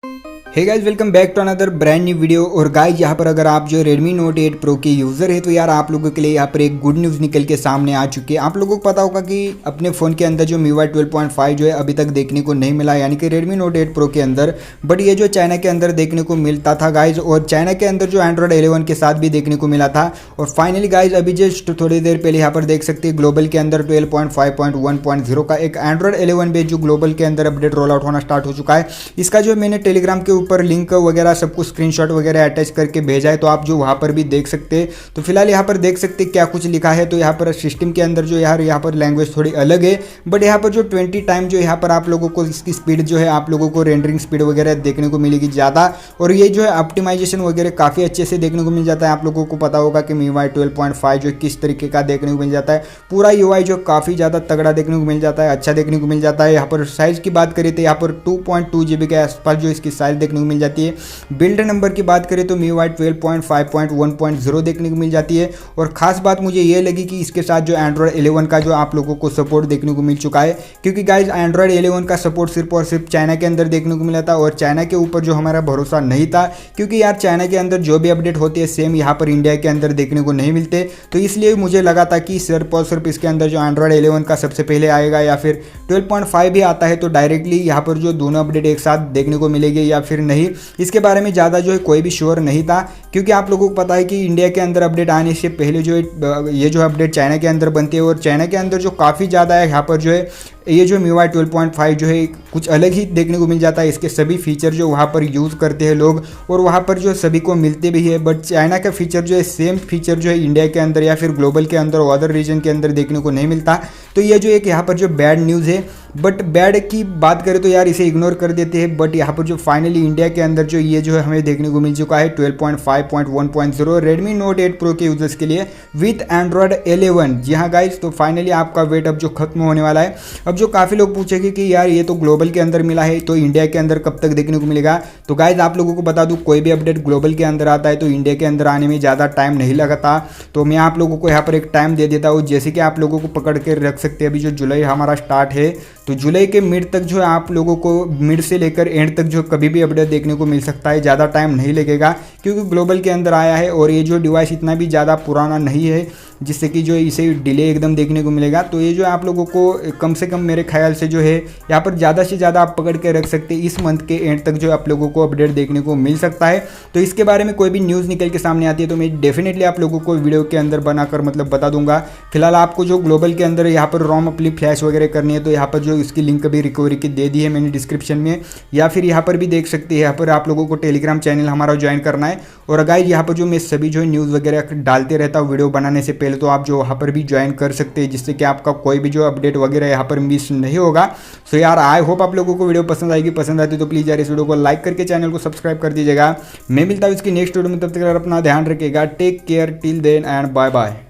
Hey guys, welcome back to another brand new video. और guys यहाँ पर अगर आप जो Redmi Note 8 Pro के यूज़र है तो यार आप लोगों के लिए यहाँ पर एक गुड न्यूज़ निकल के सामने आ चुकी है। आप लोगों को पता होगा कि अपने फ़ोन के अंदर जो MIUI 12.5 जो है अभी तक देखने को नहीं मिला, यानी कि Redmi Note 8 Pro के अंदर, बट ये जो चाइना के अंदर देखने को मिलता था गाइज, और चाइना के अंदर जो Android 11 के साथ भी देखने को मिला था। और फाइनली गाइज अभी जस्ट थोड़ी देर पहले यहाँ पर देख सकते हैं ग्लोबल के अंदर 12.5.1.0 का एक Android 11 बेस्ड जो ग्लोबल के अंदर अपडेट रोल आउट होना स्टार्ट हो चुका है। इसका जो मैंने टेलीग्राम के ऊपर लिंक वगैरह सब कुछ स्क्रीनशॉट वगैरह अटैच करके भेजा है, तो आप जो वहाँ पर भी देख सकते हैं। तो फिलहाल यहाँ पर देख सकते हैं क्या कुछ लिखा है। तो यहाँ पर सिस्टम के अंदर जो यार यहाँ पर लैंग्वेज थोड़ी अलग है, बट यहाँ पर जो 20 टाइम जो यहाँ पर आप लोगों को इसकी स्पीड जो है आप लोगों को रेंडरिंग स्पीड वगैरह देखने को मिलेगी ज़्यादा। और ये जो है ऑप्टिमाइजेशन वगैरह काफ़ी अच्छे से देखने को मिल जाता है। आप लोगों को पता होगा कि MIUI 12.5 जो किस तरीके का देखने को मिल जाता है। पूरा UI जो काफ़ी ज़्यादा तगड़ा देखने को मिल जाता है, अच्छा देखने को मिल जाता है। यहाँ पर साइज़ की बात करें तो यहाँ पर 2.2 GB के आसपास जो इसकी साइज़ देखने को मिल जाती है। बिल्ड नंबर की बात करें तो MIUI 12.5.1.0 देखने को मिल जाती है। और ख़ास बात मुझे ये लगी कि इसके साथ जो Android 11 का जो आप लोगों को सपोर्ट देखने को मिल चुका है, क्योंकि गाइज Android 11 का सपोर्ट सिर्फ और सिर्फ चाइना के अंदर देखने को मिला था। और चाइना के ऊपर जो हमारा भरोसा नहीं था, क्योंकि यार चाइना के अंदर जो भी अपडेट होती है सेम यहाँ पर इंडिया के अंदर देखने को नहीं मिलते। तो इसलिए मुझे लगा था कि सिर्फ और सिर्फ इसके अंदर जो Android 11 का सबसे पहले आएगा, या फिर 12.5 भी आता है तो डायरेक्टली यहाँ पर जो दोनों अपडेट एक साथ देखने को मिलेगी या फिर नहीं, इसके बारे में ज़्यादा जो है कोई भी श्योर नहीं था। क्योंकि आप लोगों को पता है कि इंडिया के अंदर अपडेट आने से पहले जो है ये जो अपडेट चाइना के अंदर बनती है, और चाइना के अंदर जो काफ़ी ज़्यादा है यहाँ पर जो है ये जो MIUI 12.5 जो है कुछ अलग ही देखने को मिल जाता है। इसके सभी फीचर जो वहाँ पर यूज़ करते हैं लोग, और वहाँ पर जो सभी को मिलते भी है, बट चाइना का फीचर जो है सेम फीचर जो है इंडिया के अंदर या फिर ग्लोबल के अंदर और अदर रीजन के अंदर देखने को नहीं मिलता। तो ये जो एक यहाँ पर जो बैड न्यूज़ है, बट बैड की बात करें तो यार इसे इग्नोर कर देते हैं। बट यहाँ पर जो फाइनली इंडिया के अंदर जो ये जो है हमें देखने को मिल चुका है 12.5.1.0 Redmi Note 8 Pro के यूजर्स के लिए विथ Android 11। जी हाँ गाइज, तो फाइनली आपका वेट अब जो खत्म होने वाला है। अब जो काफ़ी लोग पूछेंगे कि यार ये तो ग्लोबल के अंदर मिला है तो इंडिया के अंदर कब तक देखने को मिलेगा। तो गाइज आप लोगों को बता दूँ, कोई भी अपडेट ग्लोबल के अंदर आता है तो इंडिया के अंदर आने में ज़्यादा टाइम नहीं लगता। तो मैं आप लोगों को यहाँ पर एक टाइम दे देता हूँ, जैसे कि आप लोगों को पकड़ के रख सकते हैं। अभी जो जुलाई हमारा स्टार्ट है, तो जुलाई के मिड तक जो है आप लोगों को मिड से लेकर एंड तक जो कभी भी अपडेट देखने को मिल सकता है। ज़्यादा टाइम नहीं लगेगा क्योंकि ग्लोबल के अंदर आया है, और ये जो डिवाइस इतना भी ज़्यादा पुराना नहीं है जिससे कि जो इसे डिले एकदम देखने को मिलेगा। तो ये जो आप लोगों को कम से कम मेरे ख्याल से जो है यहाँ पर ज़्यादा से ज़्यादा आप पकड़ के रख सकते हैं, इस मंथ के एंड तक जो आप लोगों को अपडेट देखने को मिल सकता है। तो इसके बारे में कोई भी न्यूज़ निकल के सामने आती है तो मैं डेफिनेटली आप लोगों को वीडियो के अंदर बनाकर मतलब बता दूंगा। फिलहाल आपको जो ग्लोबल के अंदर यहाँ पर रोम अपनी फ्लैश वगैरह करनी है तो यहाँ पर जो इसकी लिंक भी रिकवरी की दे दी है मैंने डिस्क्रिप्शन में, या फिर यहाँ पर भी देख सकते हैं। यहाँ पर आप लोगों को टेलीग्राम चैनल हमारा ज्वाइन करना है। और गाइस यहाँ पर जो मैं सभी जो न्यूज़ वगैरह डालते रहता हूँ वीडियो बनाने से पहले, तो आप जो वहाँ पर भी ज्वाइन कर सकते हैं, जिससे कि आपका कोई भी जो अपडेट वगैरह यहाँ पर मिस नहीं होगा। सो यार आई होप आप लोगों को वीडियो पसंद आएगी। पसंद आती तो प्लीज़ यार इस वीडियो को लाइक करके चैनल को सब्सक्राइब कर दीजिएगा। मैं मिलता हूँ इसकी नेक्स्ट वीडियो में, तब तक अपना ध्यान रखिएगा। Take care till then and bye bye.